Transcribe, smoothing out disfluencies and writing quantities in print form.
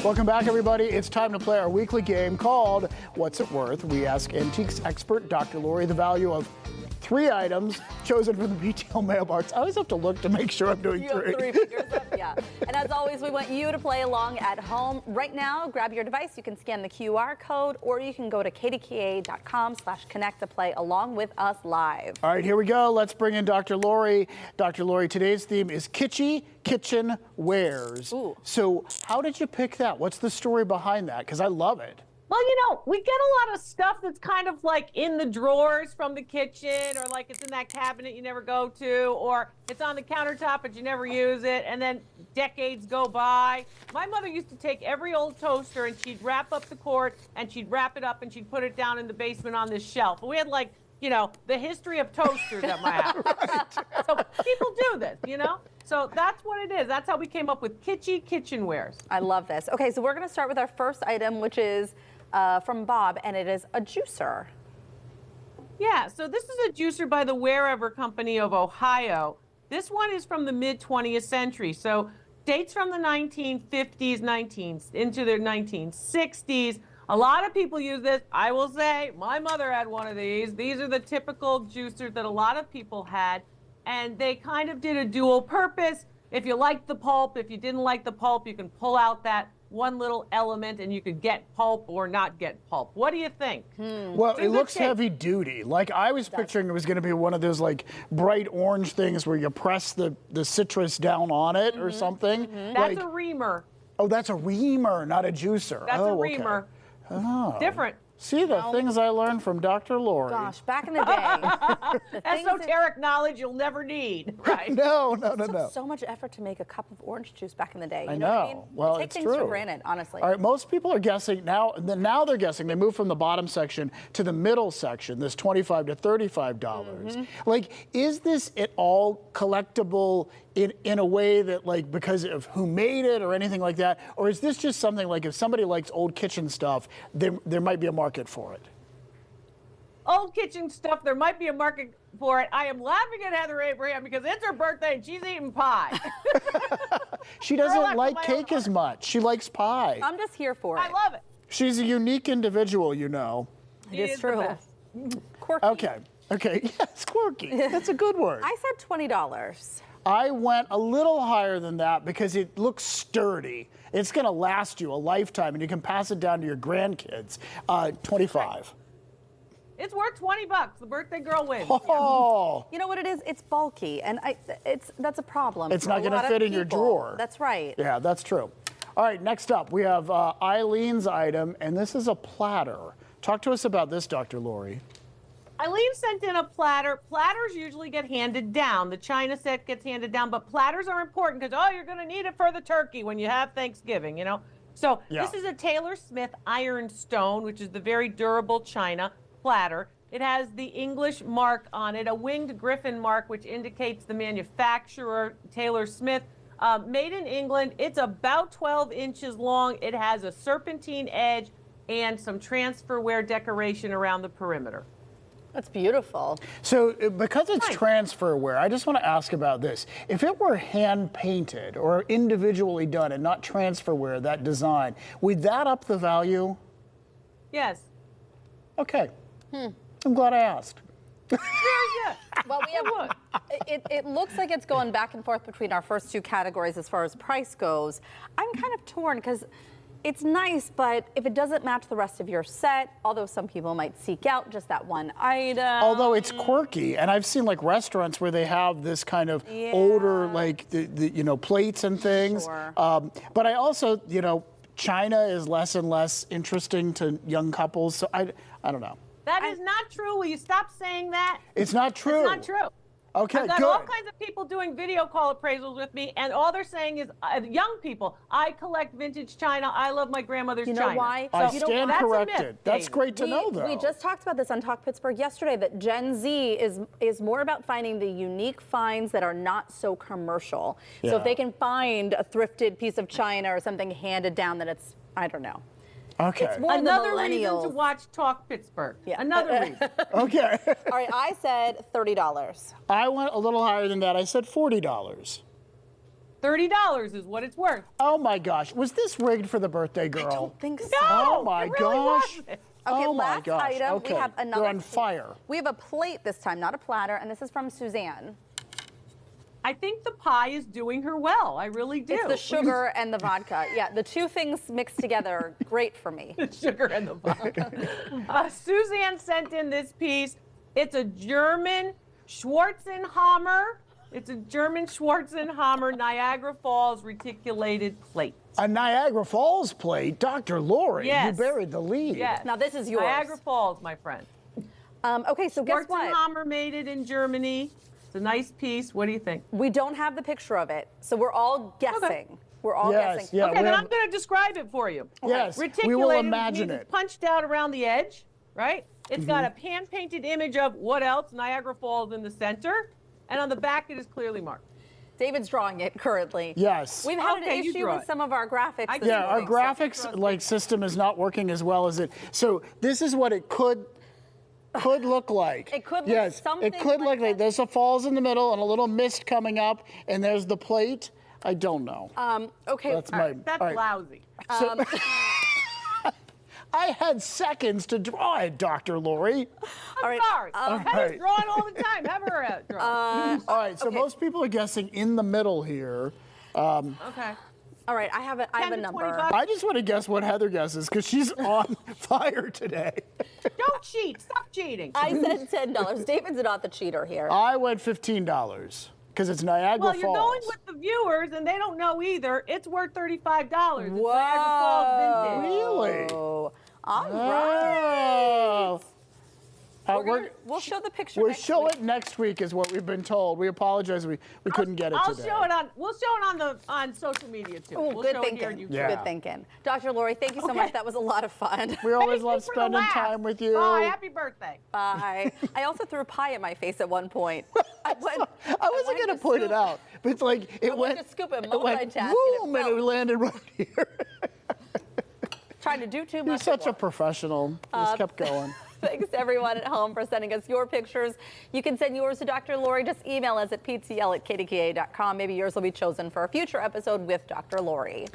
Welcome back, everybody. It's time to play our weekly game called What's It Worth? We ask antiques expert Dr. Lori the value of 3 items chosen from the retail mailbox. I always have to look to make sure I'm doing 3. You have 3 fingers up, yeah. And as always, we want you to play along at home. Right now, grab your device. You can scan the QR code, or you can go to kdka.com/connect to play along with us live. All right, here we go. Let's bring in Dr. Lori. Dr. Lori, today's theme is kitschy kitchen wares. Ooh. So how did you pick that? What's the story behind that? Because I love it. Well, you know, we get a lot of stuff that's kind of like in the drawers from the kitchen, or like it's in that cabinet you never go to, or it's on the countertop but you never use it, and then decades go by. My mother used to take every old toaster and she'd wrap up the cord and she'd wrap it up and she'd put it down in the basement on this shelf. We had, like, you know, the history of toasters at my house. So people do this, you know? So that's what it is. That's how we came up with kitschy kitchenwares. I love this. Okay, so we're going to start with our first item, which is from Bob, and it is a juicer. Yeah, so this is a juicer by the Wherever Company of Ohio. This one is from the mid-20th century, so dates from the 1950s, into the 1960s. A lot of people use this. I will say, my mother had one of these. These are the typical juicers that a lot of people had, and they kind of did a dual purpose. If you liked the pulp, if you didn't like the pulp, you can pull out that one little element and you could get pulp or not get pulp. What do you think? Well, it looks heavy duty. Like, I was picturing it was going to be one of those like bright orange things where you press the citrus down on it or something. That's a reamer. Oh, that's a reamer, not a juicer. That's a okay. reamer. Oh. Different. See the things I learned from Dr. Lori. Gosh, back in the day. Esoteric knowledge you'll never need. Right. No. It took so much effort to make a cup of orange juice back in the day. You I know know. what I mean? Well, we take it's things true. for granted, honestly. All right, most people are guessing now. Now they're guessing. They move from the bottom section to the middle section. This $25 to $35. Like, is this at all collectible in a way that, like, because of who made it or anything like that, or is this just something like if somebody likes old kitchen stuff, there might be a market for it? Old kitchen stuff, there might be a market for it. I am laughing at Heather Abraham because it's her birthday and she's eating pie. She doesn't like cake as much. She likes pie. I'm just here for it. I love it. She's a unique individual, you know. It is true. Quirky. Okay, yes, quirky. That's a good word. I said $20. I went a little higher than that because it looks sturdy. It's going to last you a lifetime, and you can pass it down to your grandkids. 25. It's worth $20. The birthday girl wins. Oh. You know what it is? It's bulky, and that's a problem. It's for not a going to lot of fit in your people. drawer. That's right. Yeah, that's true. All right, next up, we have Eileen's item, and this is a platter. Talk to us about this, Dr. Lori. Eileen sent in a platter. Platters usually get handed down. The china set gets handed down, but platters are important because, oh, you're going to need it for the turkey when you have Thanksgiving, you know? So This is a Taylor Smith ironstone, which is the very durable china platter. It has the English mark on it, a winged griffin mark, which indicates the manufacturer, Taylor Smith. Made in England. It's about 12 inches long. It has a serpentine edge and some transferware decoration around the perimeter. That's beautiful. So because it's transferware, I just want to ask about this. If it were hand painted or individually done and not transferware, that design, would that up the value? Yes. Okay. I'm glad I asked. Very good. Well, we have, it looks like it's going back and forth between our first 2 categories as far as price goes. I'm kind of torn because it's nice, but if it doesn't match the rest of your set, although some people might seek out just that one item. Although it's quirky, and I've seen like restaurants where they have this kind of older, like the you know, plates and things. Sure. But I also, you know, China is less and less interesting to young couples, so I don't know. That is not true. Will you stop saying that? It's not true. It's not true. Okay, I've got good. all kinds of people doing video call appraisals with me, and all they're saying is, young people, I collect vintage china. I love my grandmother's china. You know why? I So, stand that's a corrected. myth, That's Dave. great to know, though. We just talked about this on Talk Pittsburgh yesterday, that Gen Z is more about finding the unique finds that are not so commercial. So Yeah. if they can find a thrifted piece of china or something handed down, that it's, I don't know. Okay. It's more Another the reason to millennials. watch Talk Pittsburgh. Yeah. Another reason. Okay. All right, I said $30. I went a little higher than that. I said $40. $30 is what it's worth. Oh my gosh, was this rigged for the birthday girl? I don't think so. No, Oh my it really gosh. wasn't. Okay, Oh my last gosh. item, Okay. we have another. They're on fire. We have a plate this time, not a platter, and this is from Suzanne. I think the pie is doing her well. I really do. It's the sugar and the vodka. Yeah, the two things mixed together, great for me. The sugar and the vodka. Suzanne sent in this piece. It's a German Schwarzenhammer. It's a German Schwarzenhammer Niagara Falls reticulated plate. A Niagara Falls plate, Dr. Lori, Yes. you buried the lead. Yes. Now this is yours. Niagara Falls, my friend. Okay, so guess what? Schwarzenhammer made it in Germany. It's a nice piece. What do you think? We don't have the picture of it, so we're all guessing. We're all Yes, guessing. yeah. Okay, then we I'm have- going to describe it for you. Yes, Reticulated we will means imagine it's it. punched out around the edge, right? It's got a pan-painted image of what else? Niagara Falls in the center. And on the back, it is clearly marked. David's drawing it currently. Yes. We've had Okay, an you issue draw with it. some of our graphics. I this Yeah, our morning, so- graphics system is not working as well as it. So this is what it could look like. It could look yes, something it could like look like that. there's a falls in the middle and a little mist coming up, and there's the plate. I don't know. Okay. That's all my. right. That's all right. lousy. I had seconds to draw it, Dr. Lori. All right. Sorry. Heather's drawing all the time. Have her draw. All right, so okay. most people are guessing in the middle here. Okay. All right. I have a 10 to number. 25. I just want to guess what Heather guesses because she's on fire today. Don't cheat. Stop cheating. I said $10. David's not the cheater here. I went $15 because it's Niagara Well, Falls. you're going with the viewers, and they don't know either. It's worth $35. It's Whoa. Niagara Falls vintage. Really? Oh, all right. Oh. We'll show the picture We'll next show week. it next week, is what we've been told. We apologize, we couldn't get it I'll today. show it on. We'll show it on social media too. Ooh, We'll good show it here thinking. and Yeah. Good thinking. Dr. Lori, thank you so much. That was a lot of fun. We always Thank you love for the spending laugh. time with you. Bye. Happy birthday. Bye. I also threw a pie in my face at one point. I wasn't wanted going to to point it scoop- out, but it's like it I went. wanted to scoop it, It went multitask, and boom, it and it fell. landed right here. Trying to do too much. You're at such a once. professional. You just kept going. Thanks to everyone at home for sending us your pictures. You can send yours to Dr. Lori. Just email us at ptl@kdka.com. Maybe yours will be chosen for a future episode with Dr. Lori.